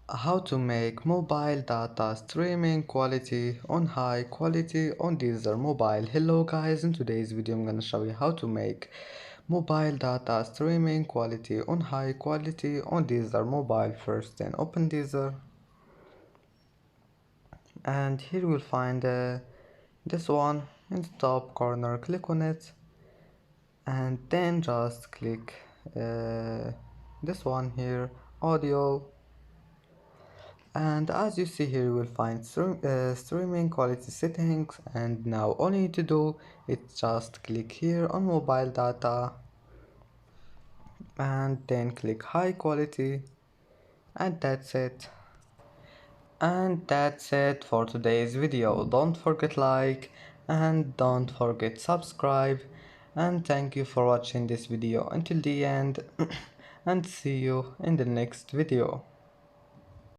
How to make mobile data streaming quality on high quality on Deezer mobile. Hello guys, in today's video I'm gonna show you how to make mobile data streaming quality on high quality on Deezer mobile. First then open Deezer, and here you will find this one in the top corner. Click on it and then just click this one here, audio. And as you see here, you will find streaming quality settings, and now all you need to do is just click here on mobile data and then click high quality, and that's it. And that's it for today's video. Don't forget like and don't forget subscribe, and thank you for watching this video until the end and see you in the next video.